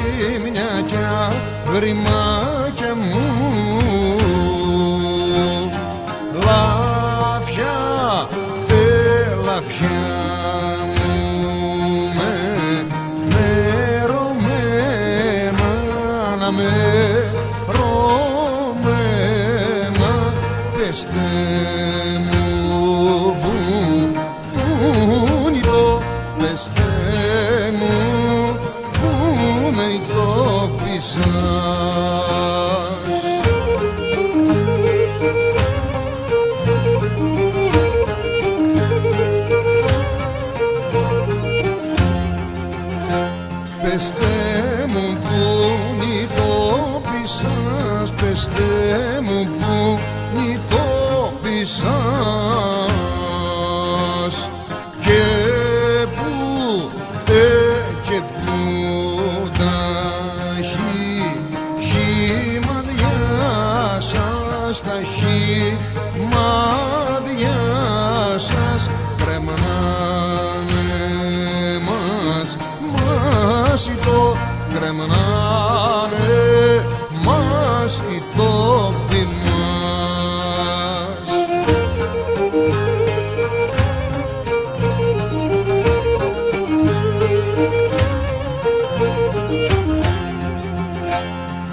αγρίμια κι αγριμάκια μου, λάφια, λάφια μου με ρωμένα, να με ρωμένα, πεστε μου που είναι το, πεστε μου που είναι η τόπη σας. Πεστε μου που είναι η τόπη σας, πεστε μου που είναι η τόπη σας, και που τα χυμαδιά σας, τα χυμαδιά σας κρεμνάνε μας οι το, κρεμνάνε μας οι τόποι μας.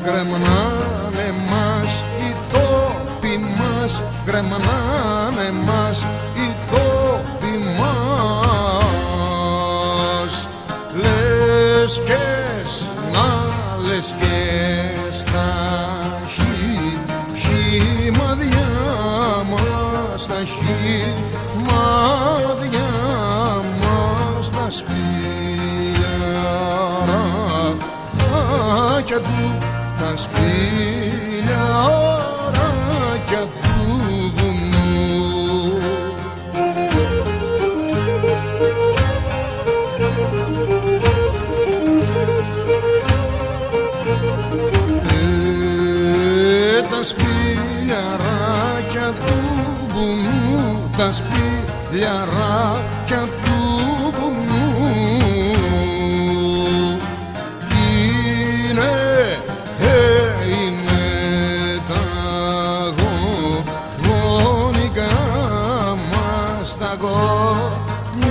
Κρεμνάνε μας οι τόποι μας, κρεμνάνε μας οι τόποι μας. Λες και λες και στα χυμαδιά μας, στα χυμαδιά μας, τα σπηλιαράκια του, τα σπηλιαράκια του βουνού. Τα σπηλιαράκια του βουνού, τα σπηλιαράκια του βουνού είναι τα γονικά μας, τα γονικά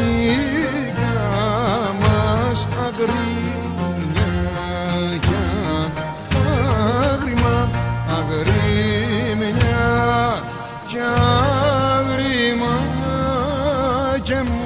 μας αγρίμια κι αγριμά, αγρίμια κι αγριμάκια μου.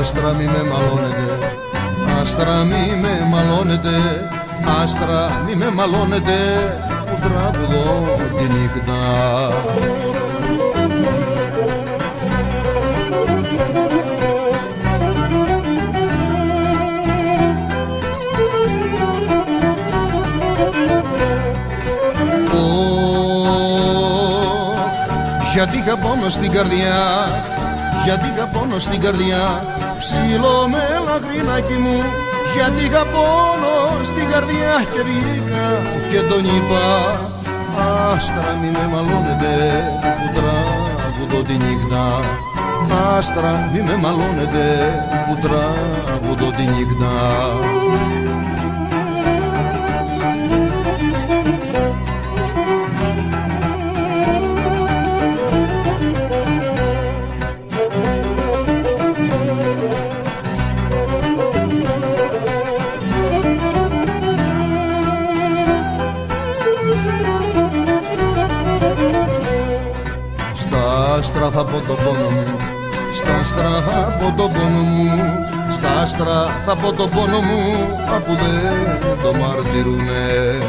Άστρα μη με μαλώνετε, άστρα μη με μαλώνετε, άστρα μη με μαλώνετε, που τραγουδώ τη νύχτα. Γιατί είχα πόνο στην καρδιά, γιατί είχα πόνο στην καρδιά, ψηλό με λαχρινάκι μου. Γιατί είχα πόνο στην καρδιά και βγήκα και τον είπα, άστρα μη με μαλώνετε, που τραγουδώ τη νύχτα. Άστρα μη με μαλώνετε, που τραγουδώ τη νύχτα. άστρα θα πω το πόνο μου, στα άστρα θα πω το πόνο μου, στα άστρα θα πω το πόνο μου, απ' δεν το μαρτυρούνε.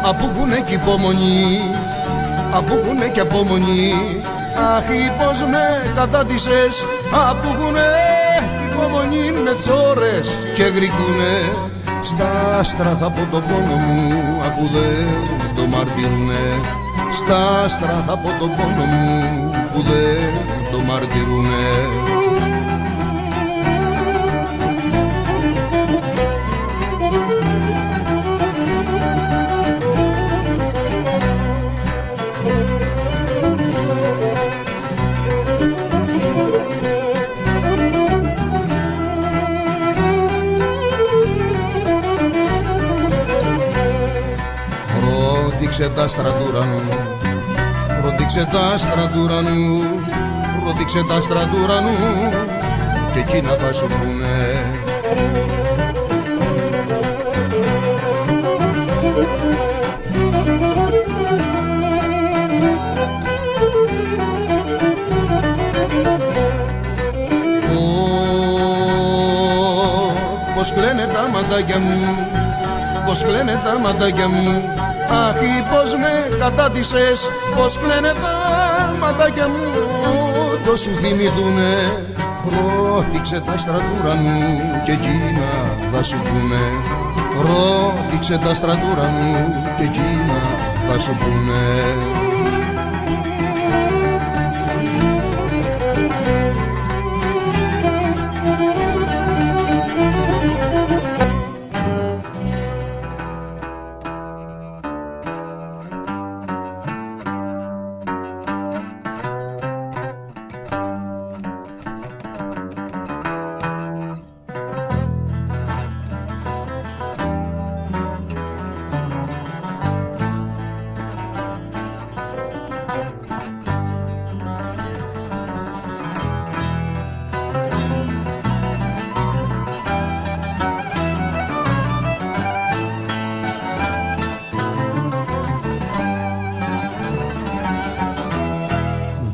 Απούχουνε κι υπομονή, απούχουνε κι απομονή. Αχ, πως με κατάτησες, απούχουνε κι υπομονή με τις ώρες και γρικούνε. Στα άστρα θα πω το πόνο μου, απ' δεν το μαρτυρούνε. Στα άστρα θα πω το πόνο μου, που δεν το μαρτυρούνε. Ρώτηξε τα στρατούρανου, ρώτηξε τα στρατούρανου, ρώτηξε τα στρατούρανου και εκείνα θα σου πούνε. Πως κλαίνε τα ματάκια μου, πως κλαίνε τα ματάκια μου. Αχ, πως με κατάτησες, πως κλαίνε τα ματάκια μου, το σου θυμηθούνε. Ρώτηξε τα στρατούρανου και εκείνα θα σου πούνε. Ρώτηξε τα στρατούρανου και εκείνα θα σου πούνε.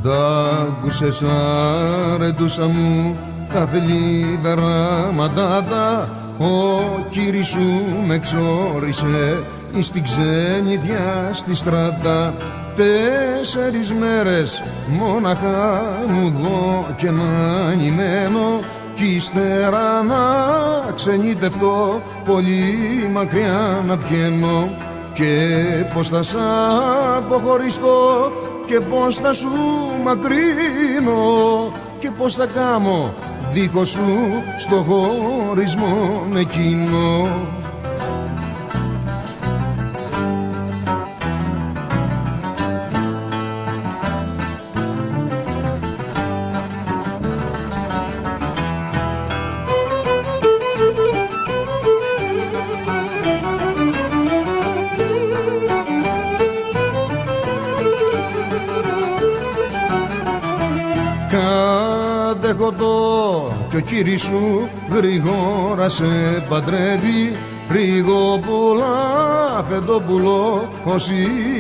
Τ' άκουσες αρετούσα μου τα θλιβερά μαντάτα. Ο κύρις σου με εξόρισε εις την ξενιδιά στη στράτα. 4 μέρες μόναχα μου δω και να νημένο, κι ύστερα να ξενιτευτώ, πολύ μακριά να πηγαίνω. Και πως θα σ' αποχωριστώ και πως θα σου μακρύνω και πως θα κάμω δίχως σου στο χωρισμό εκείνο. Κατεχωτώ κι ο κύρις σου γρήγορα σε παντρεύει. Ρίγοπουλα, φεντόπουλο, όσοι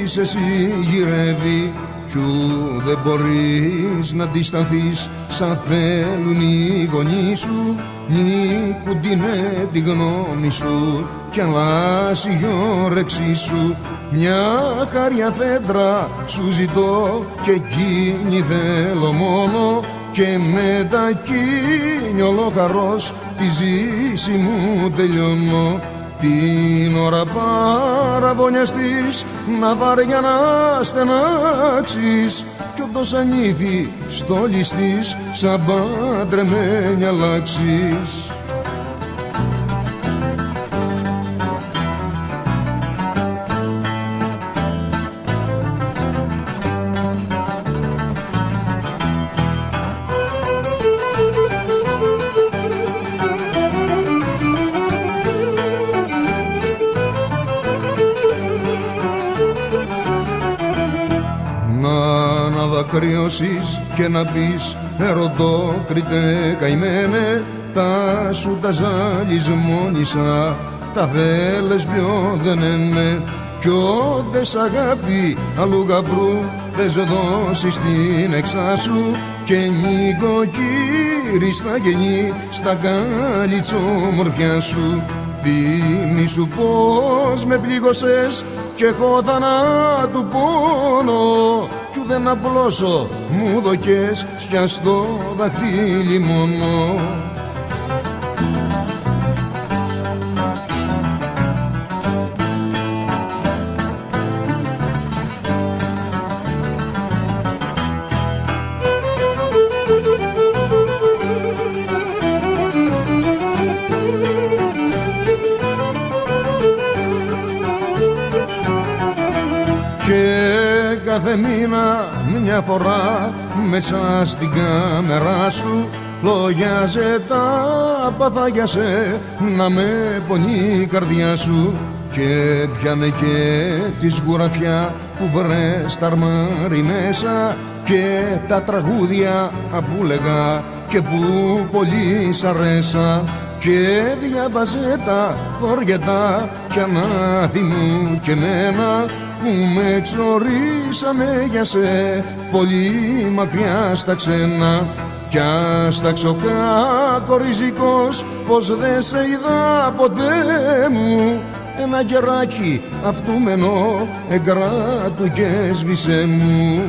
είσαι εσύ γυρεύει. Κι ου δεν μπορείς να αντισταθείς σαν θέλουν οι γονείς σου. Νικούντινε τη γνώμη σου κι αλλάζει η όρεξή σου. Μια χάρια φέντρα σου ζητώ και εκείνη θέλω μόνο, και με τα κίνη ολοχαρός τη ζήση μου τελειώνω. Την ώρα παραβωνιαστείς να βαριά να στενάξεις, κι όντως ανήθει στο ληστής σαν παντρεμένη αλλάξεις. να δακρύωσεις και να πεις ερωτόκριτε καημένε, τα σου τα ζαλισμόνισα, τα θέλες πιο δεν είναι. Κι όντες αγάπη αλλού γαμπρού θες δώσεις την εξάσου, και νοικοκύρι στα γεννή στα καλιτσομορφιά σου. Θυμήσου πως με πλήγωσες κι έχω θανάτου πόνο, κι ουδεν απλώσω μου δοκές σκιαστό δαχτύλι μόνο. Και κάθε μήνα μια φορά μέσα στην κάμερά σου λογιάζε τα παθάγια σε να με πονεί η καρδιά σου, και πιάνε και τη σγουραφιά που βρες τα αρμάρι μέσα, και τα τραγούδια που λέγα και που πολύ σ' αρέσα, και διάβαζε τα χωριετά κι ανάθυμου και μένα που με εξορίσανε για σε πολύ μακριά στα ξένα. Κι άσταξω κακοριζικός πως δεν σε είδα ποτέ μου, ένα κεράκι αυτούμενο εγκράτου και σβήσε μου.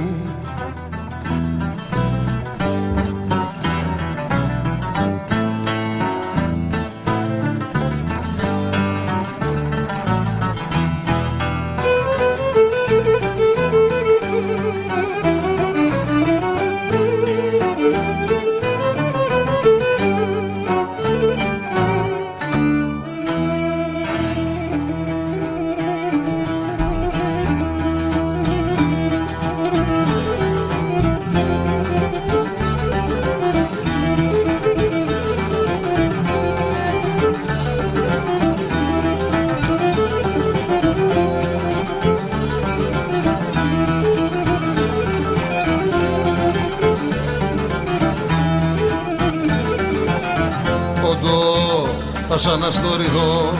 Θα σ' αναστορηθώ,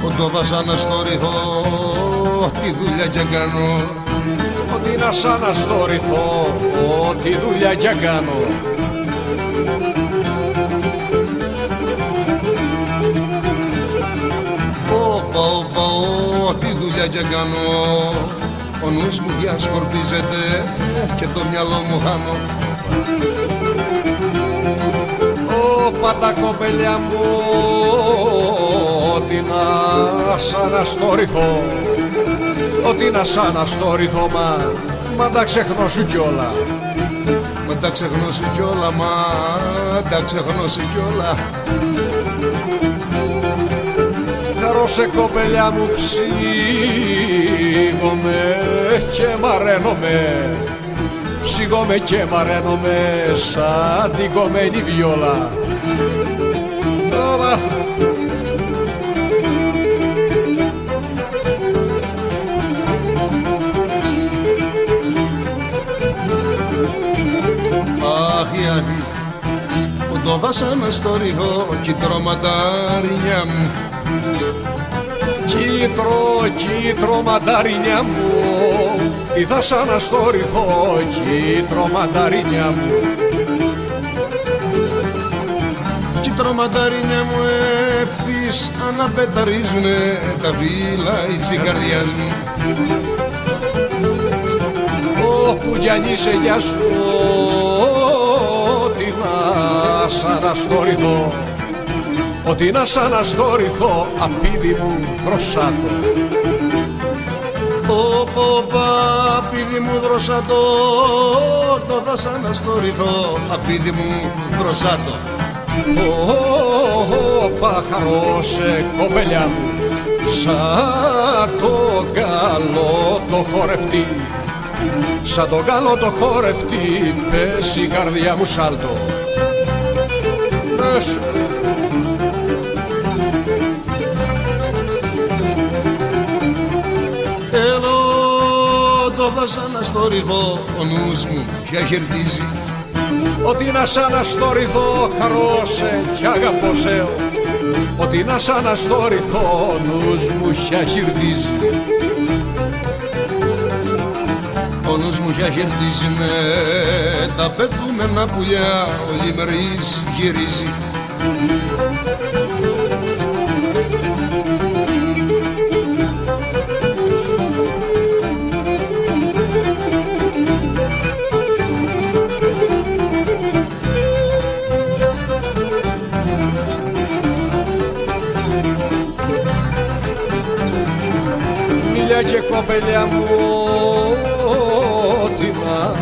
όντω θα σ' αναστορηθώ, τι δουλειά κι κάνω. Ότι να σ' αναστορηθώ, ό,τι δουλειά κι κάνω. Όπα, ό,τι δουλειά κι κάνω. Ο νους μου διασκορπίζεται και το μυαλό μου χάνω. Πάντα κοπελιά μου, ότι να σ' αναστορηθώ, ότι να σ' αναστορηθώ, μα τα ξεχνώσου κιόλα. Μα τα ξεχνώσου κιόλα, μα τα ξεχνώσου κιόλα. Χαρώσε κοπελιά μου, ψήγομαι και μαραίνομαι, ψήγομαι και μαραίνομαι σαν την κομμένη βιόλα. Αχ, η άδη, όντω θα σ' αναστορηθώ κι τροματάρινιά μου. Κίτρο μανταρινιά μου, τι θα σ' αναστορηθώ, κίτρο μανταρινιά μου. Κίτρο μανταρινιά μου, ευθύς αναπεταρίζουνε τα βίλα της καρδιάς μου. Όπου γιαννείσαι γεια σου, ότι να σ' αναστορηθώ, ότι να σ' αναστορηθώ, απίδι μου δροσάτο. Όπα, απίδι μου δροσάτο, το θα σ' αναστορηθώ, απίδι μου δροσάτο. Όπα, χαρώσε κοπελιά μου, σαν το καλό το χορευτή, σαν το καλό το χορευτή, πες η καρδιά μου σάλτο. το δάσανα στο ρηδό ο νους μου πια χαιρτίζει. Ότι να σ' αναστορηθώ χαρώσε κι αγαπώ σε. Ότι να σ' αναστορηθώ ο νους μου πια χαιρτίζει. Ο νους μου πια χαιρτίζει με τα πετούμενα πουλιά, ο λιμερής γυρίζει. Μιλιά και κοπελιά μου, ότι να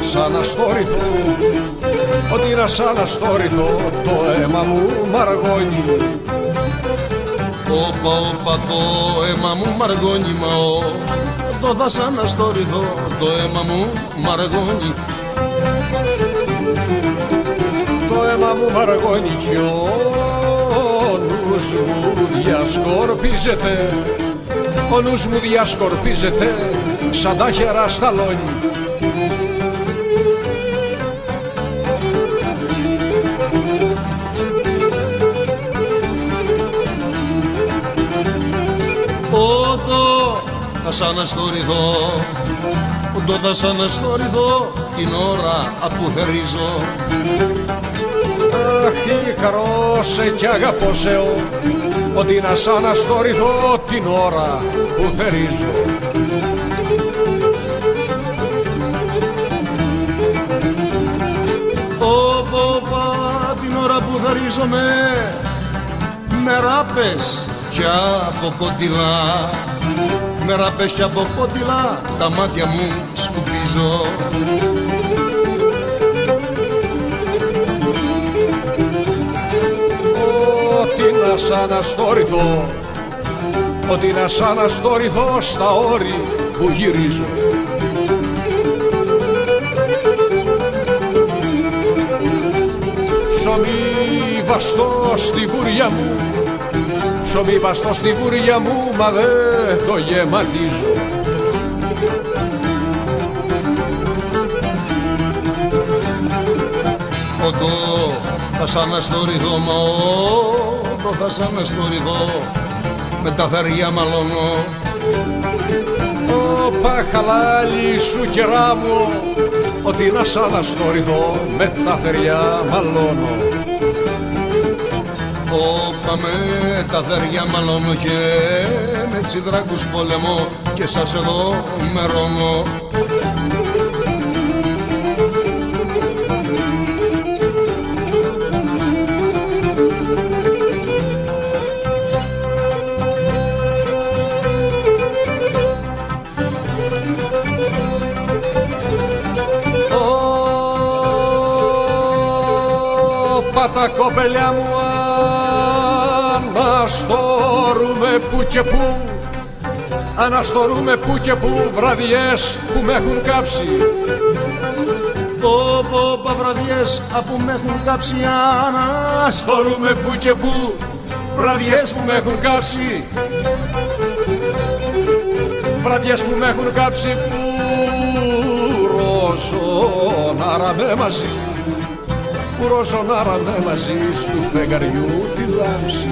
σ' αναστορηθώ, ότι να σ' αναστορηθώ, το αίμα μου μαργώνει. Όπα, όπα, το αίμα μου μαργώνει, μαό, το θα σ' αναστορηθώ, το αίμα μου μαργώνει. Το αίμα μου μαργώνει κι ο νους μου διασκορπίζεται, ο νους μου διασκορπίζεται σαν τα χερά στα λόνι. Ότο θα σ' αναστορηθώ, ότο θα σ' αναστορηθώ την ώρα που θερίζω. Αχ, χαρώ σε κι αγαπώ σε, ότι να σ' αναστορηθώ την ώρα που θερίζω. Όπα, την ώρα που θερίζομαι με ράπες κι από κοντιλά, με ράπες κι από κοντιλά τα μάτια μου σκουπίζω. Ότι να σ' αναστορηθώ, ότι να σ' αναστορηθώ στα όρη που γυρίζω. Ψωμί βαστώ στη βουριά μου, ψωμί βαστώ στη βουριά μου, μα δεν το γεματίζω. Ότο θα σ' αναστορηθώ, ότο θα σ' αναστορηθώ με τα φέρια μαλώνω. Όπα χαλάλι σου κερά μου, ότι να σ' αναστορηθώ με τα θεριά μαλώνω. Όπα με τα θεριά μαλώνω και με τσιδράκους πολεμώ και σας εδώ μερώνω. Τα κοπελιά μου αναστορούμε που και που, αναστορούμε που και που βραδιές που με έχουν κάψει. Όπα βραδιές που με έχουν κάψει, αναστορούμε που και που βραδιές που με έχουν κάψει, βραδιές που με έχουν κάψει, που ροζονάρα με μαζί, που ροζονάρα με μαζί στου φεγγαριού τη λάμψη.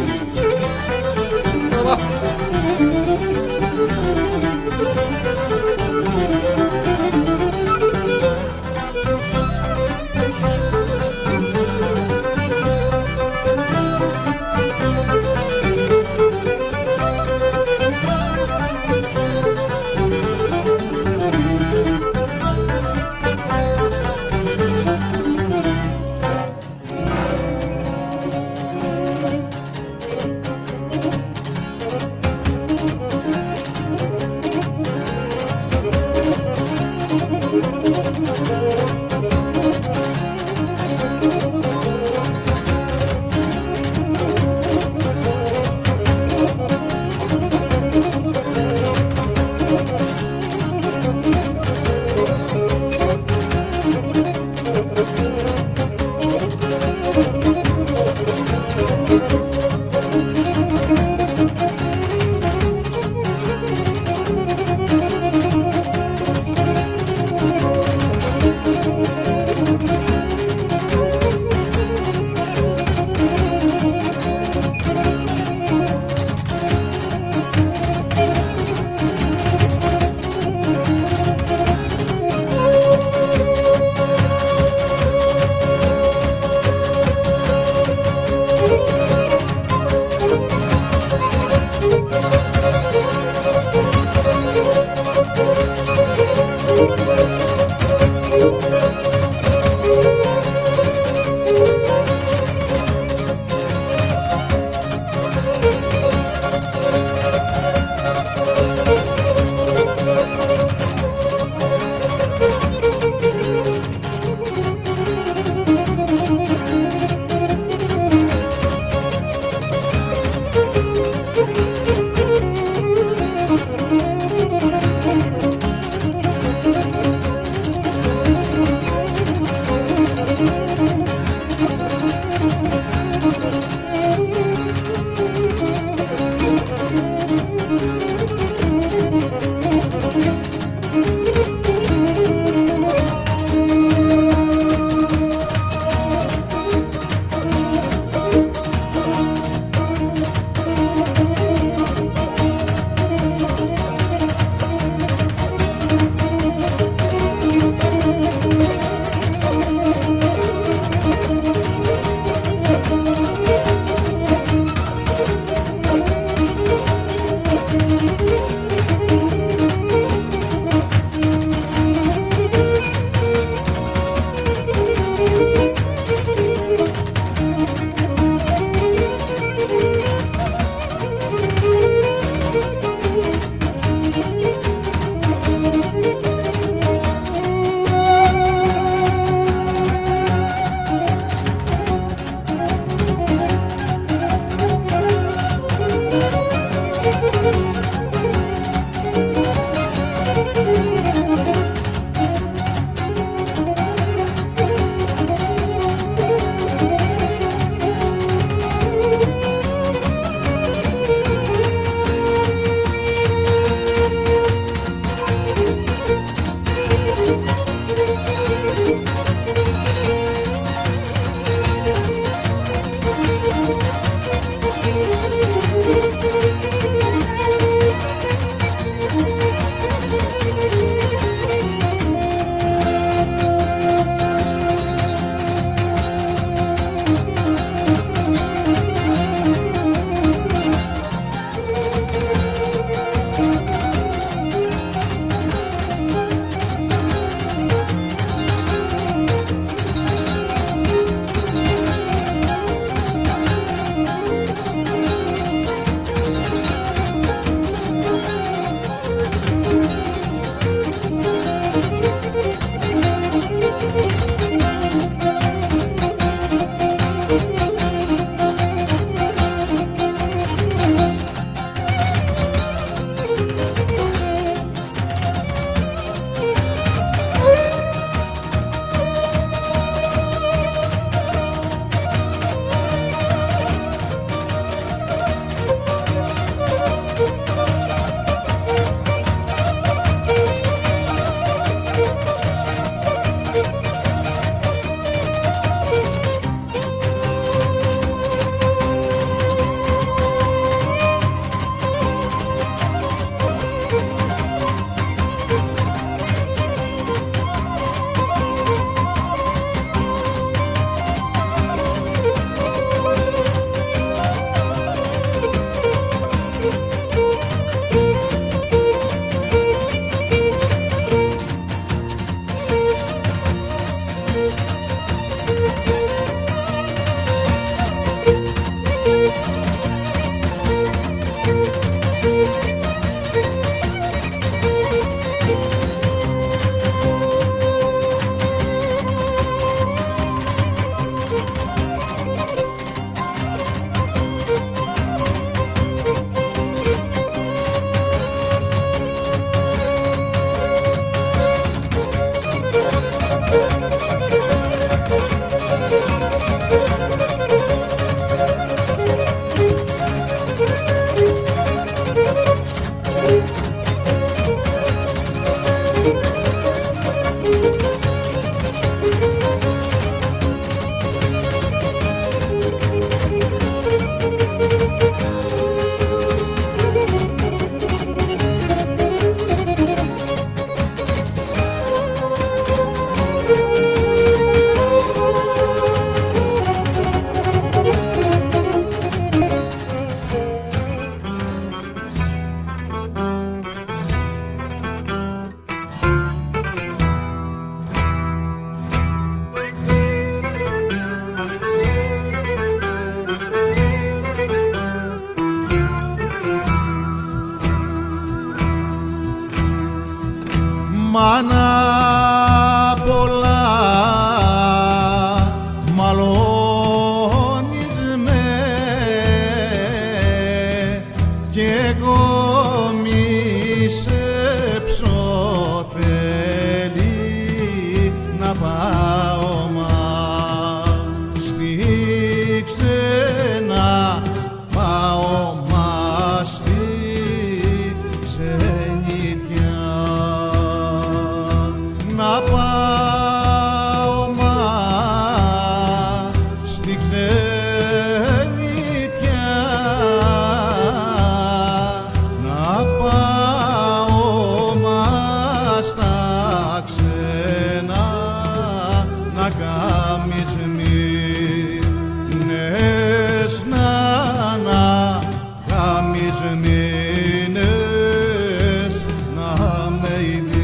Μάνα πολλά μαλώνεις με κι εγώ μη σε ψωθέλει να πάω μα στη ξένα πάω μα στη ξενιτιά να πάω μα στη ξενιτιά να πάω μα στα ξένα να κάμεις μήνες να κάμεις μήνες να με ειδείς.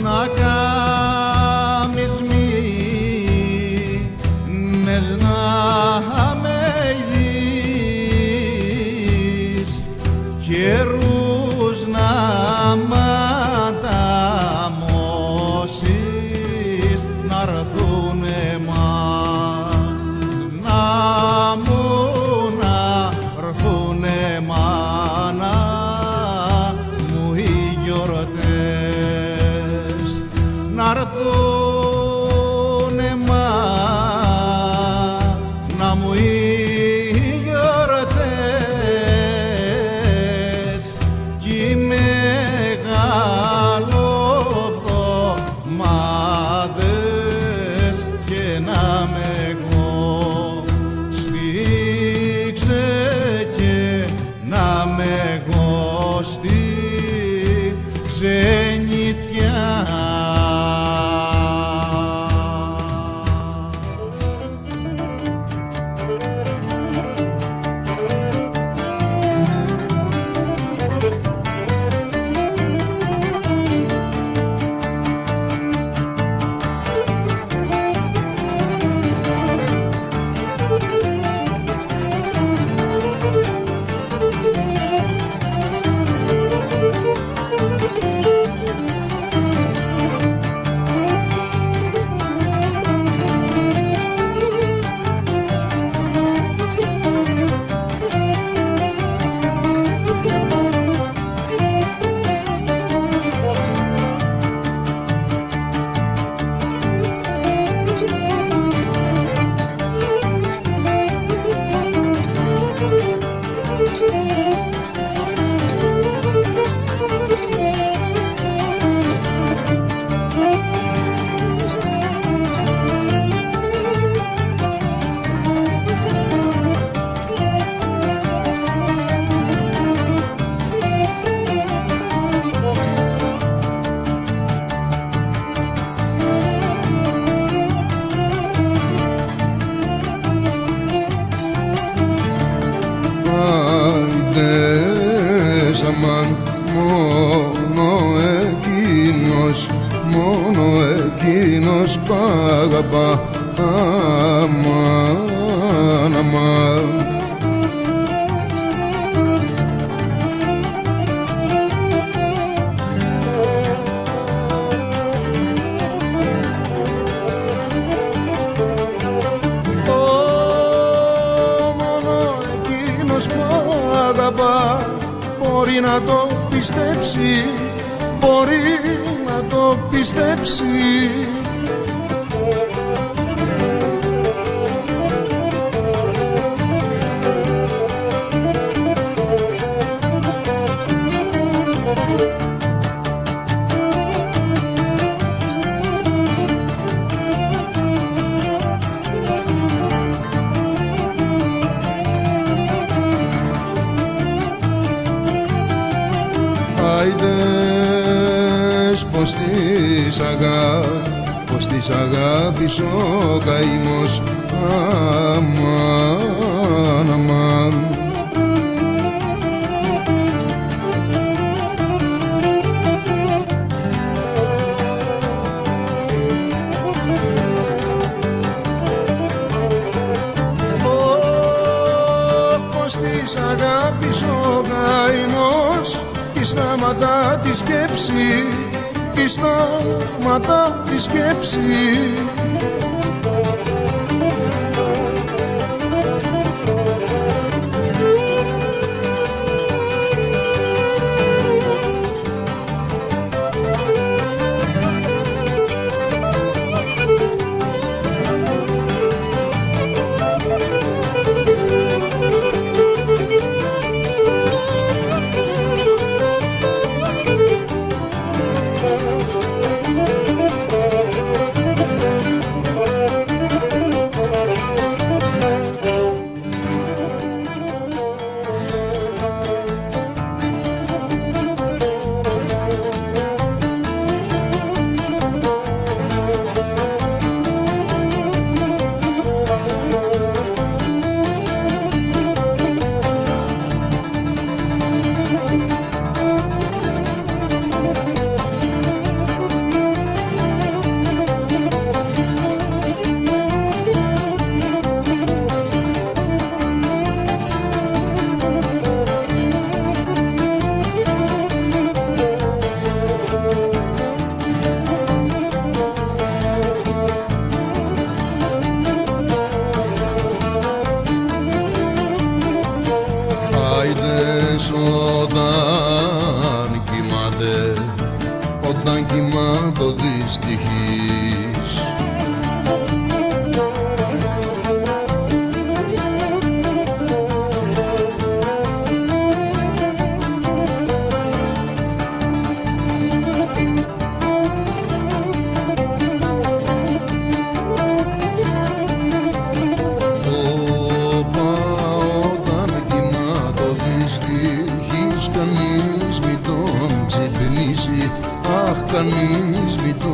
Να κάμεις μήνες να με ειδείς καιρούς να ματαμώσεις να'ρθούνε μάνα μου να'ρθούνε μάνα μου οι γιορτές να'ρθούνε μάνα μου οι γιορτές κι οι μεγαλοβδομάδες και να με εγώ σφίξε και να με εγώ στη ξενιτιά. Αμάν, μόνο εκείνος π' αγαπά, αμάν, αμάν. εκείνος που αγαπά μπορεί να το πιστέψει, μπορεί να το πιστέψει. Άιντες πως της αγάπης ο καημός, αμάν, αμάν. Πως της αγάπης ο καημός, τη σταματά τη σκέψη, τη σταματά τη σκέψη. Άιντες όταν κοιμάται ο δυστυχής, κανείς μη τον ξυπνήσει, αχ, κανείς μη τον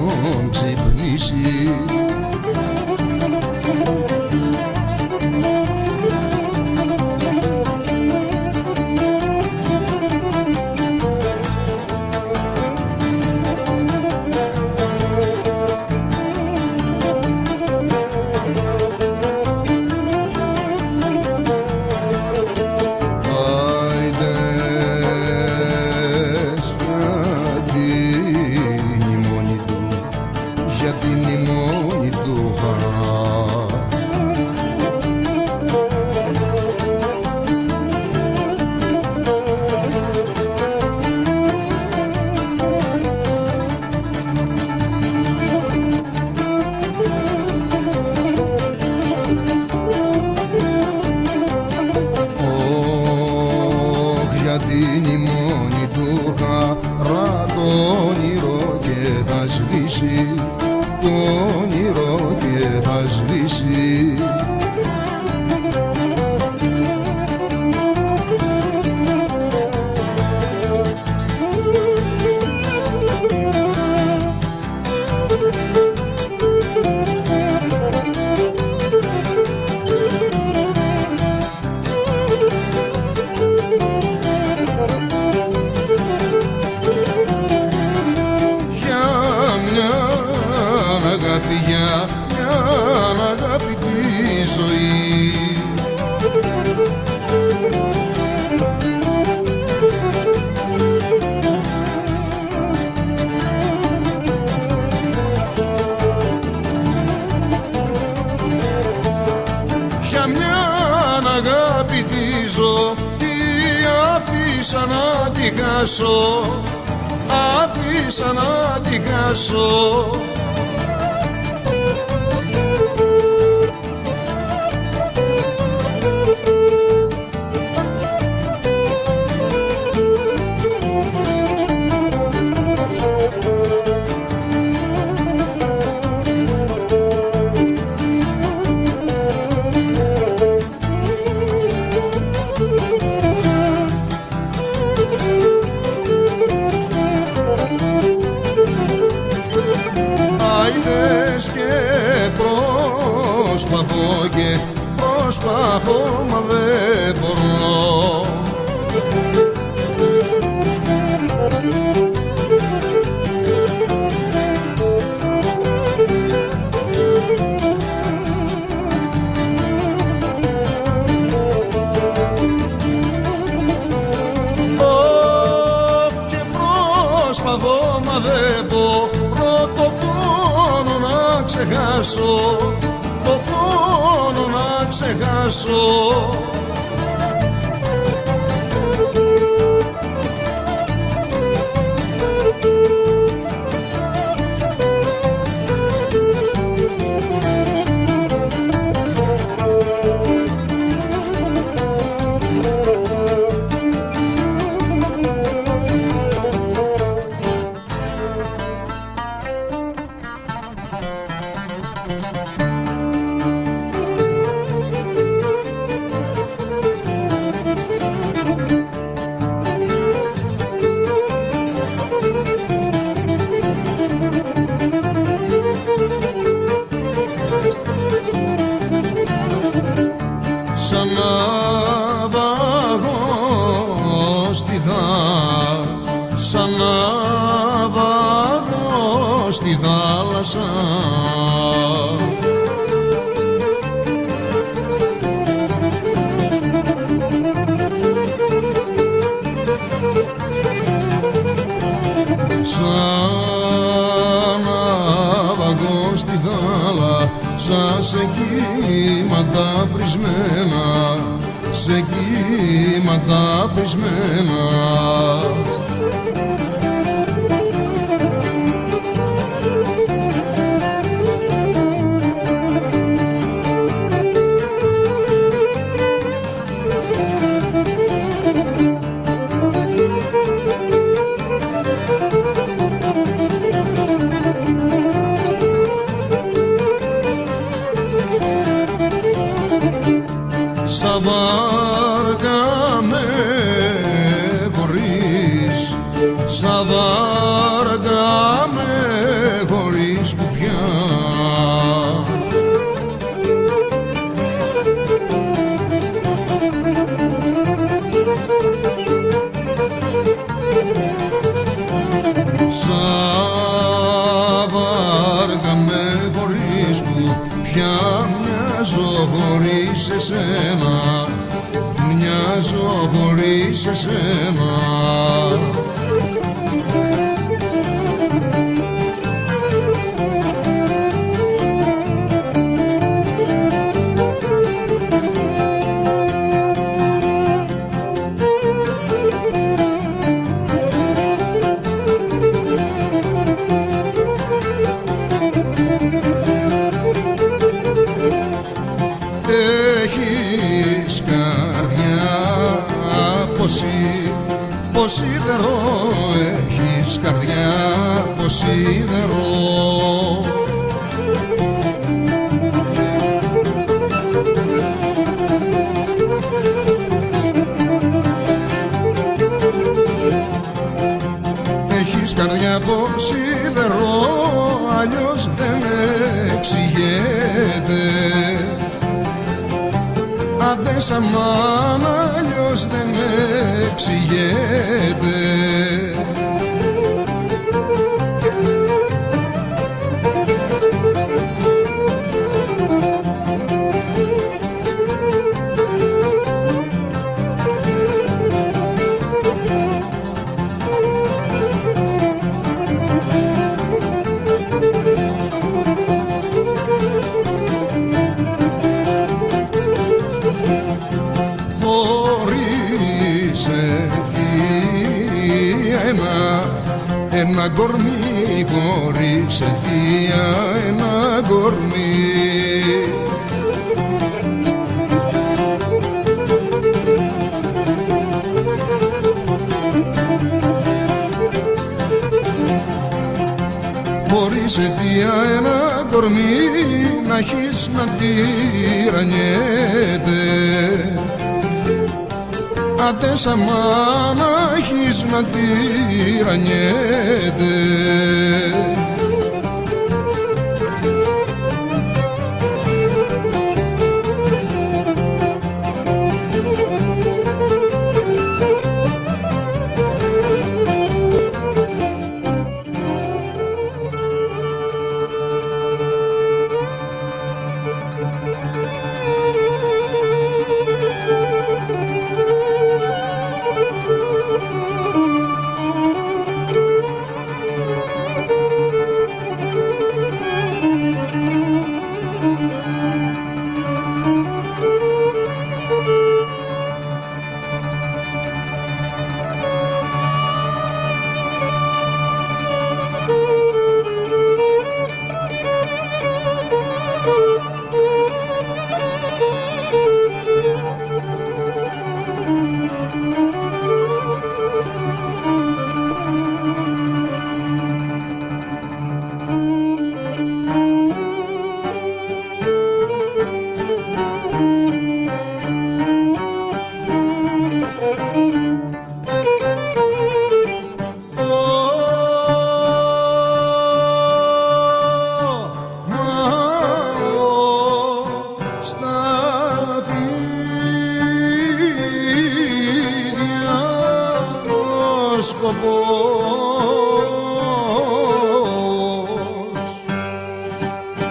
ζω, τι άφησα να τη χάσω, άφησα να τη χάσω. Προσπαθώ και προσπαθώ μα δεν μπορώ. Και προσπαθώ μα δεν μπορώ το πόνο να ξεχάσω, το πόνο να ξεχάσω. Σαν ναυαγό στη σαν ναυαγό στη θάλασσα. Σαν ναυαγό στη θάλασσα, σε κύματα βρισμένα, σε κύματα βρισμένα. Σαν βάρκα με χωρίς, σαν βάρκα με χωρίς κουπιά. Σαν βάρκα με χωρίς κουπιά, μοιάζω χωρίς εσένα, μοιάζω χωρίς εσένα. Έχεις καρδιά πως σίδερο, έχεις καρδιά πως σίδερο. Έχεις καρδιά πως σίδερο, αλλιώς δεν εξηγείται. Άντε σαν μάνα, αλλιώς δεν εξηγείται. ένα κορμί χωρίς αιτία, ένα κορμί. Χωρίς αιτία ένα κορμί να έχεις να τυραννιέται. Άντε σαν μάνα έχεις να τυραννιέται.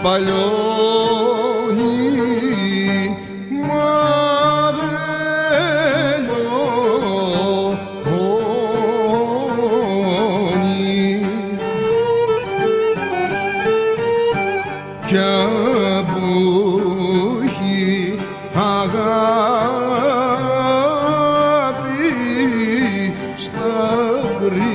Παλιώνει μα δεν λιώνει κι που έχει αγάπη στα κρύβα.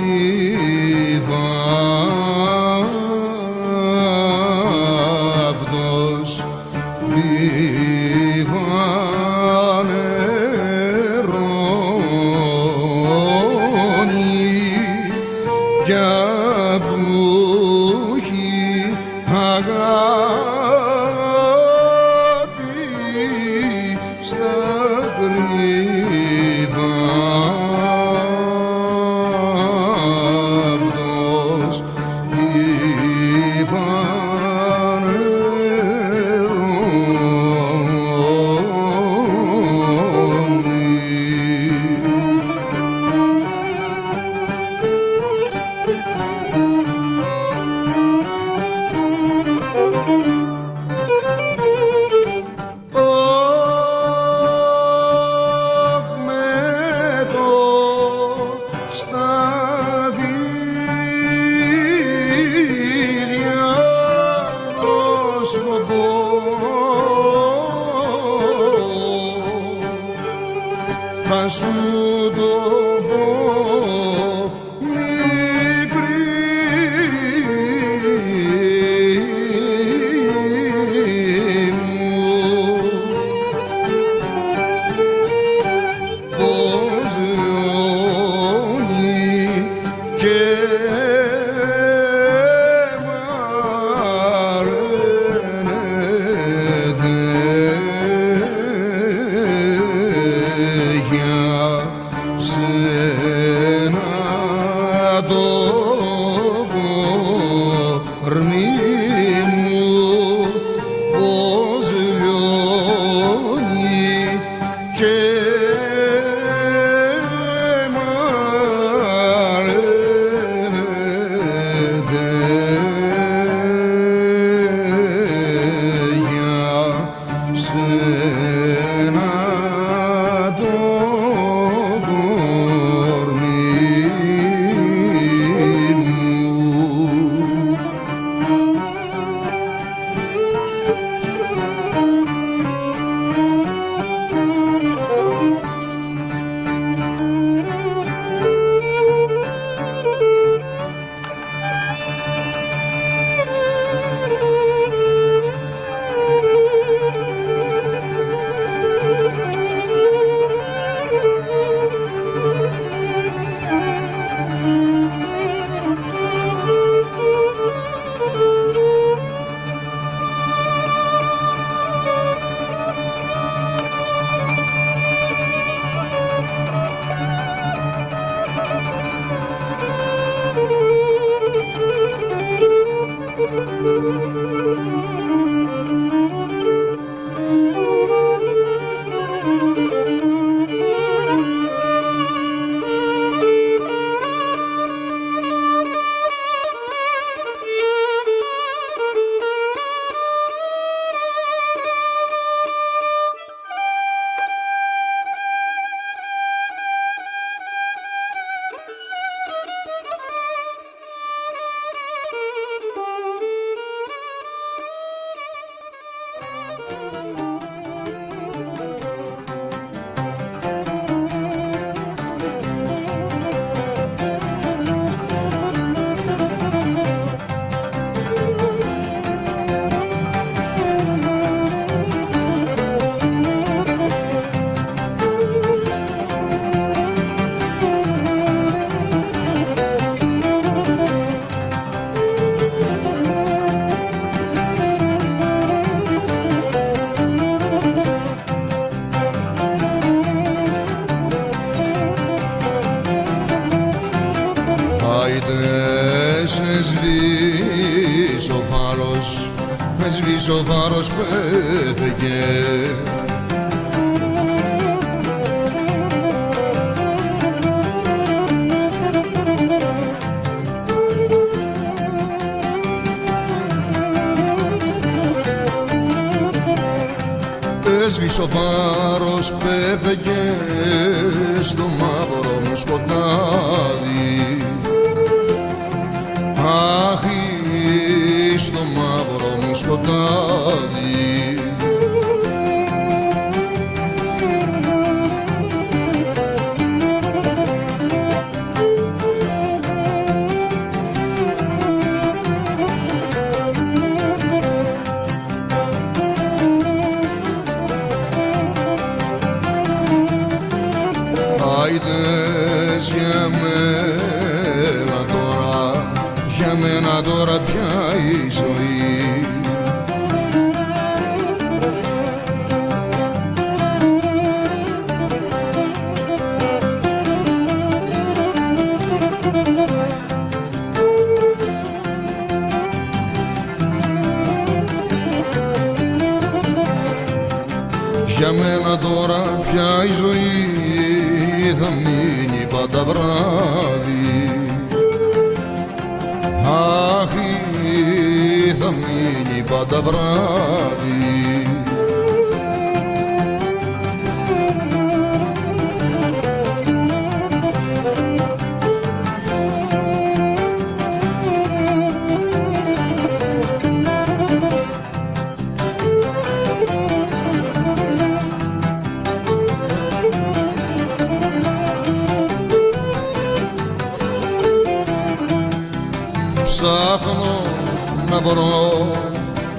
Θα σου το πω μικρή μου, πως λιώνει και έσβησε ο φάρος που έφεγε. Έσβησε ο φάρος που έφεγε στο μαύρο μου σκοτάδι. Αχ, στο μαύρο μου σκοτάδι. Άιντες για μένα τώρα πια η ζωή. Για μένα τώρα πια η ζωή θα μείνει πάντα βράδυ. Αχ, θα μείνει πάντα βράδυ.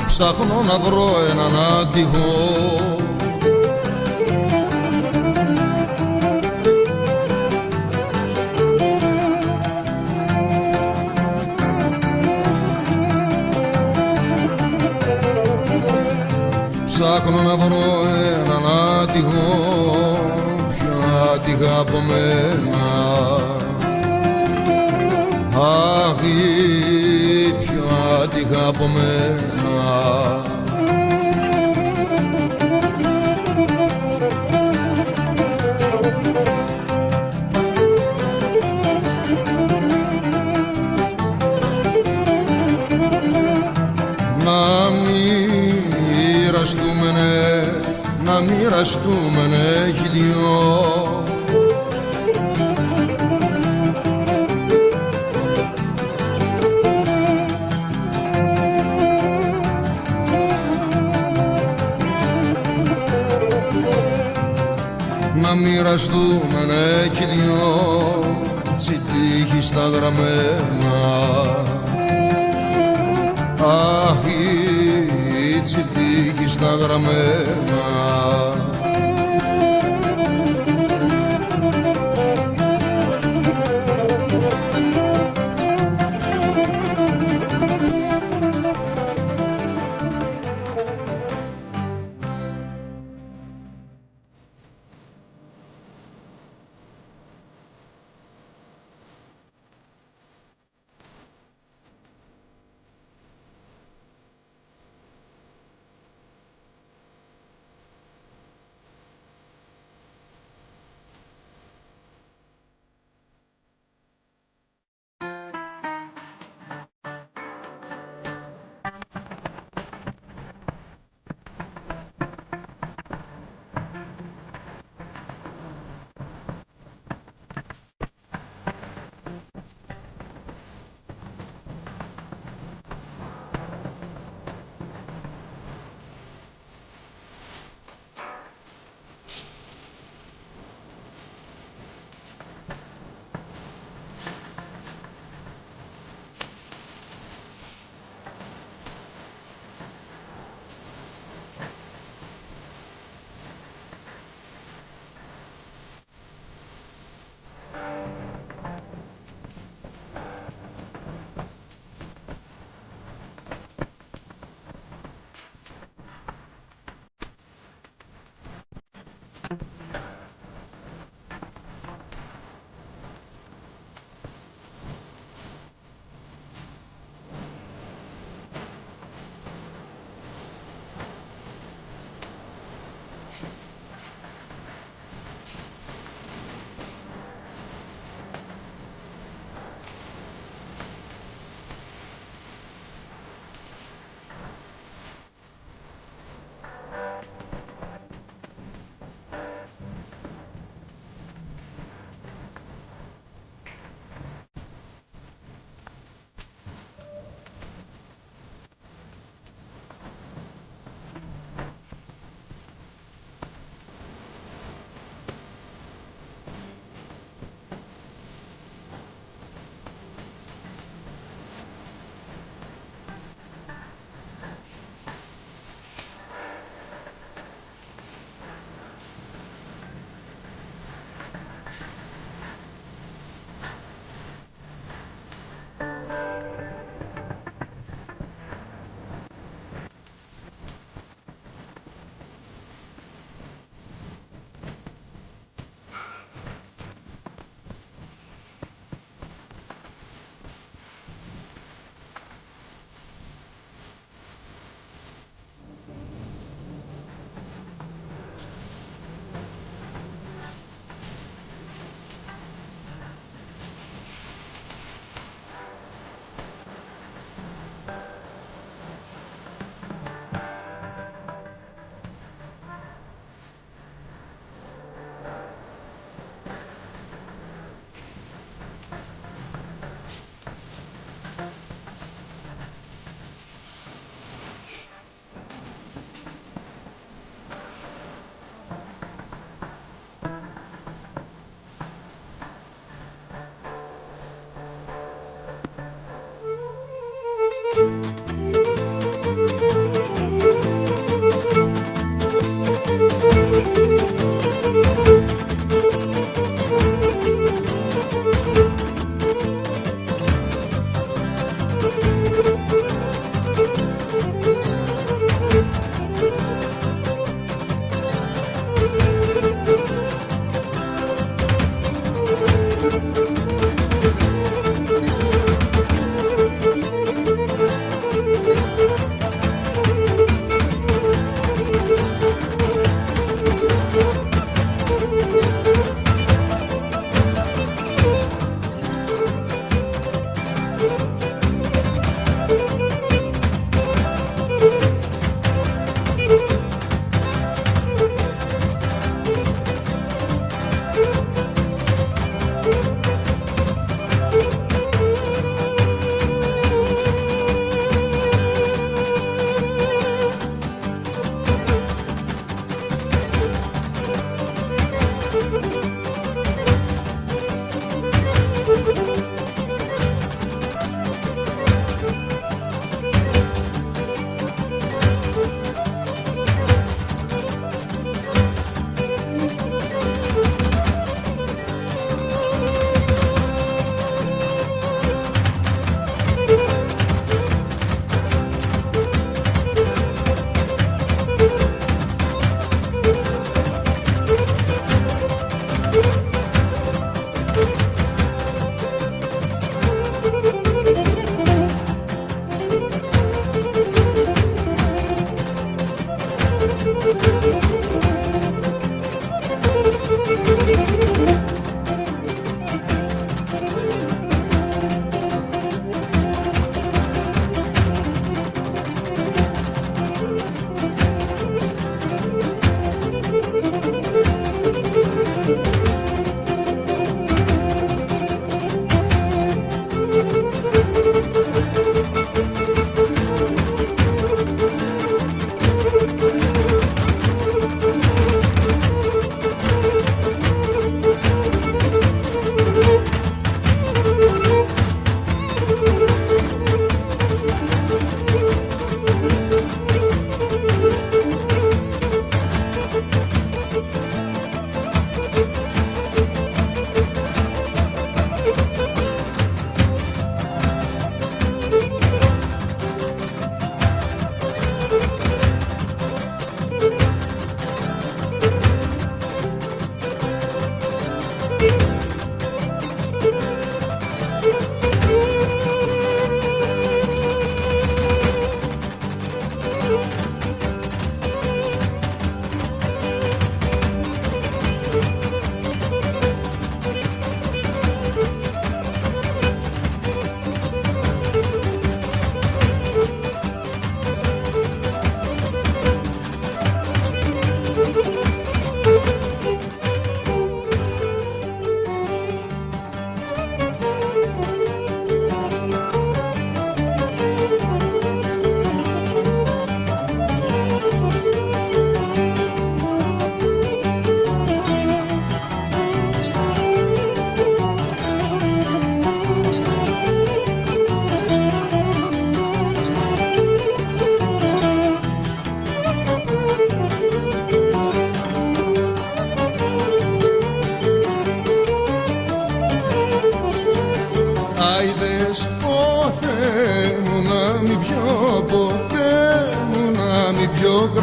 Ψάχνω να βρω έναν άτυχο. Ψάχνω να βρω έναν άτυχο, πιο άτυχα από μένα. Αχ, πιο άτυχα από μένα. Να μοιραστούμενε κι δυο. Να μοιραστούμενε κι δυο τσιτήχη στα γραμμένα. Αχ, η τσιτήχη στα γραμμένα.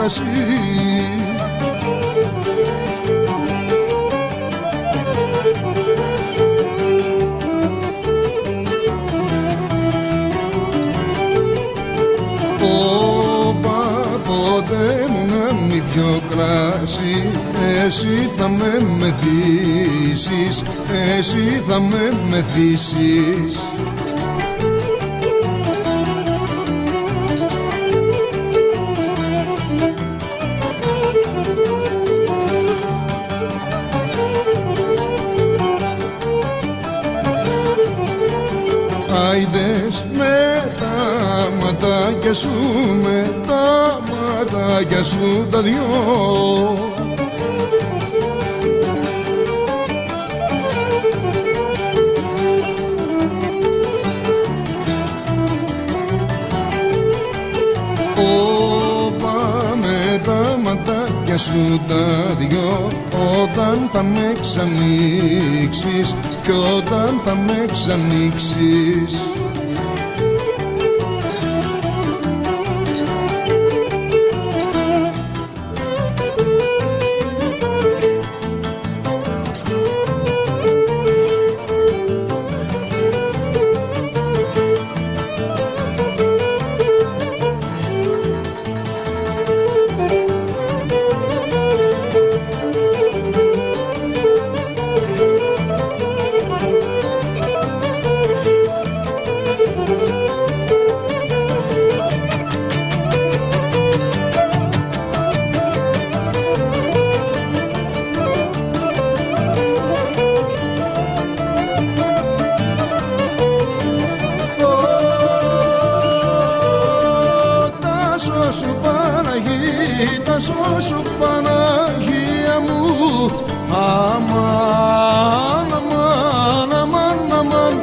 κρασί. Ποτέ μου να μην πιω κράσι, εσύ θα με μεθύσεις, εσύ θα με μεθύσεις. Άιντες με τα ματάκια σου, με τα ματάκια σου τα δυο. Όπα με τα ματάκια σου τα δυο, όταν θα με ξανοίξεις κι όταν θα με ξανοίξεις. Τα σώσου Παναγία μου, αμάν, αμάν, αμάν, αμάν.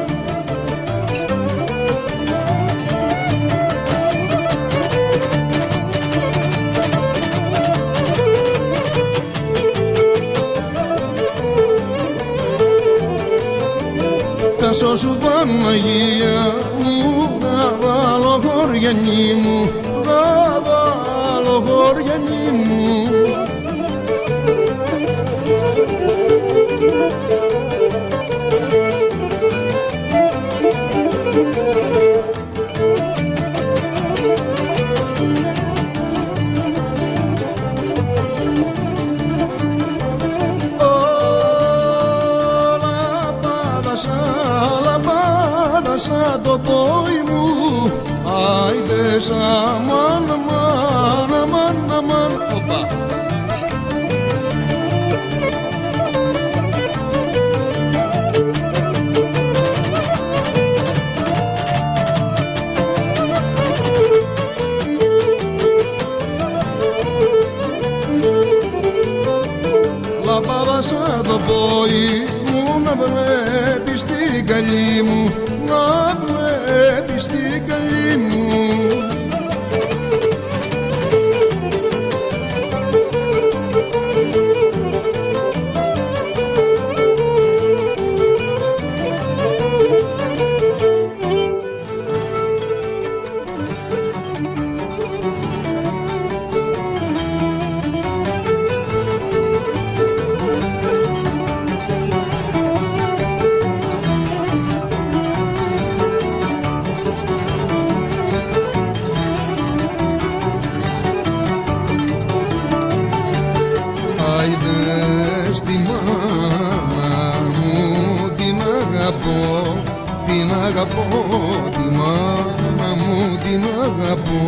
Τα σώσου Παναγία μου, γαβάλω χωριανή μου, γαβάλω χωριανή μου. Σαν το πόη μου, άιντες αμάν, αμάν, αμάν, αμάν. Οπα. Λαμπάδα σαν το πόη μου, να βλέπεις την καλή μου, να βλέπεις την καλή μου. Άιντες τη μάνα μου την αγαπώ, την αγαπώ, τη μάνα μου την αγαπώ.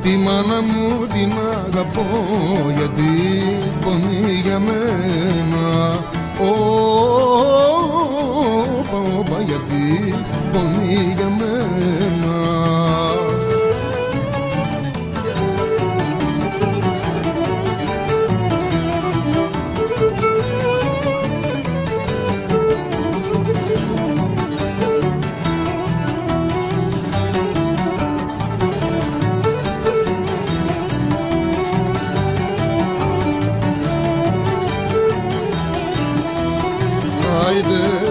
Τη μάνα μου την αγαπώ, γιατί πονεί για μένα. Όπα, γιατί πονεί για μένα.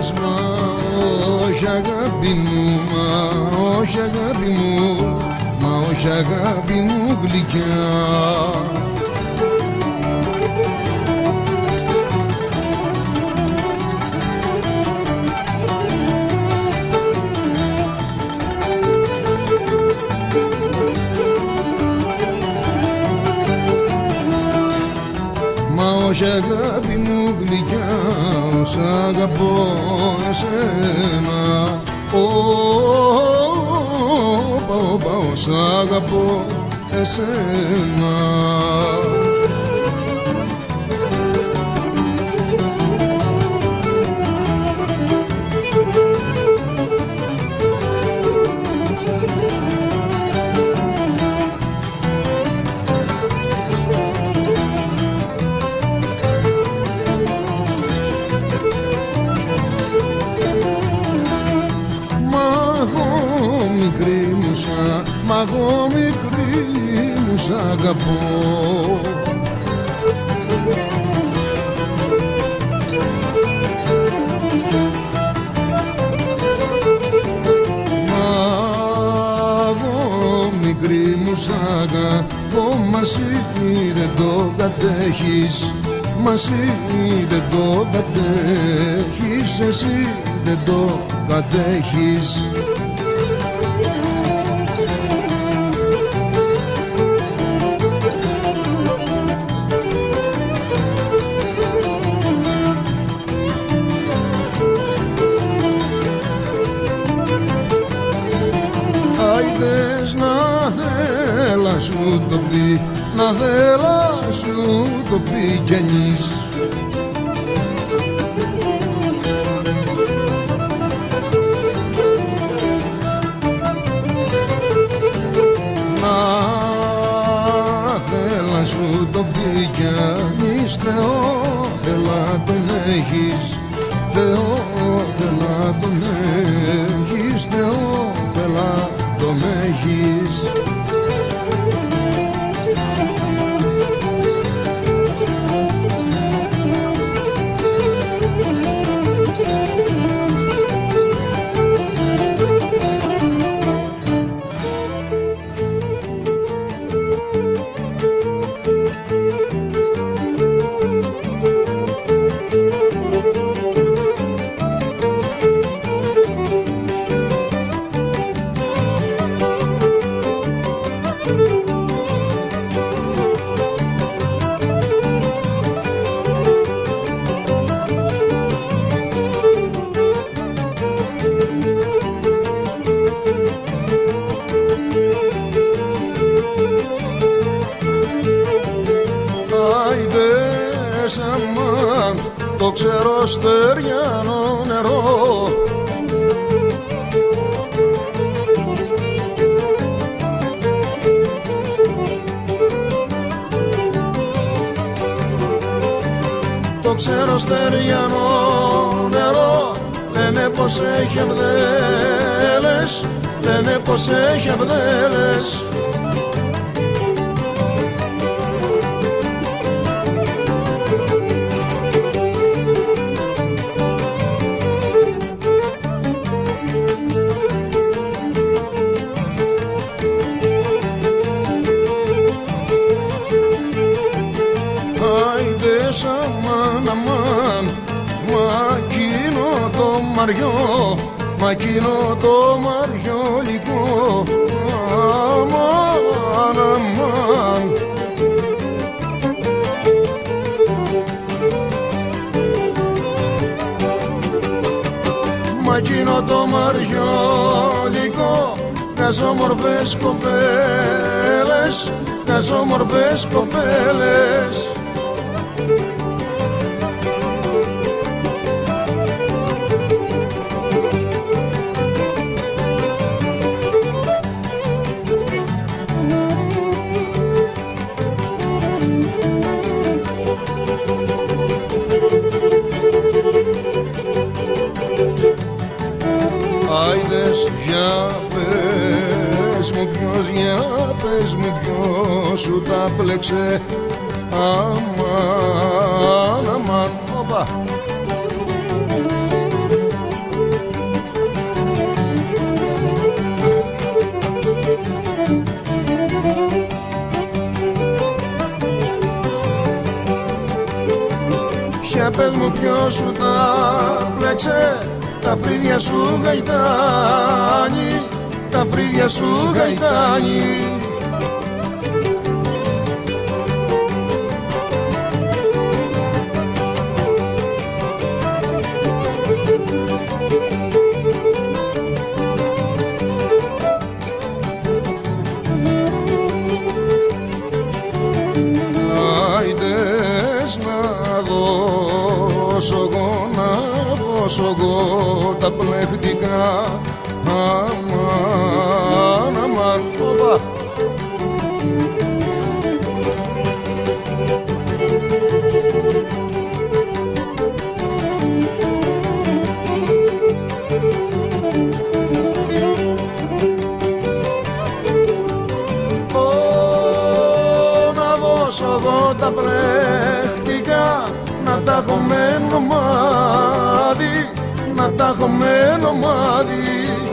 λες μα όχι αγάπη μου, μα όχι αγάπη μου, μα όχι αγάπη μου γλυκιά. Όχι αγάπη μου γλυκιά, σ' αγαπώ εσένα. Σ' αγαπώ εσένα. Μα εγώ μικρή μου σ' αγαπώ. Μα εγώ μικρή μου σ' αγαπώ. Μα εσύ δεν το κατέχεις, μα εσύ δεν το κατέχεις, εσύ δεν το κατέχεις. Να σου το πει, να θέλα σου το πει κι ενείς. Να θέλα σου το πει κι ενείς. Θεό θέλα τον έχεις, Θεό θέλα τον έχεις, Θεό θέλα τον έχεις. Αμάν, το ξέρω στεριανό νερό. Το ξέρω στεριανό νερό. Λένε πως έχει αυδέλες, λένε πως έχει αυδέλες. Αμάν, αμάν, μα εκείνο το μαριό, μα εκείνο το μαριόλικο. Αμάν, αμάν. Μα εκείνο το μαριόλικο, καζόμορφες κοπέλες, καζόμορφες κοπέλες. Άιδες, για πες μου ποιος, για πες μου ποιος σου τα πλέξε. Αμάν, αμάν, οπα. Για πες μου ποιος σου τα πλέξε τα φρύδια σου γαϊτάνι, τα φρύδια σου γαϊτάνι. Άιντες να δώσω εγώ, να δώσω εγώ τα πλέχτικα. Αμάν, αμάν, οπα. Να δώσω εγώ τα πλέχτικα, να τα έχω μένο μάδι, να τα έχω μένο μάδι.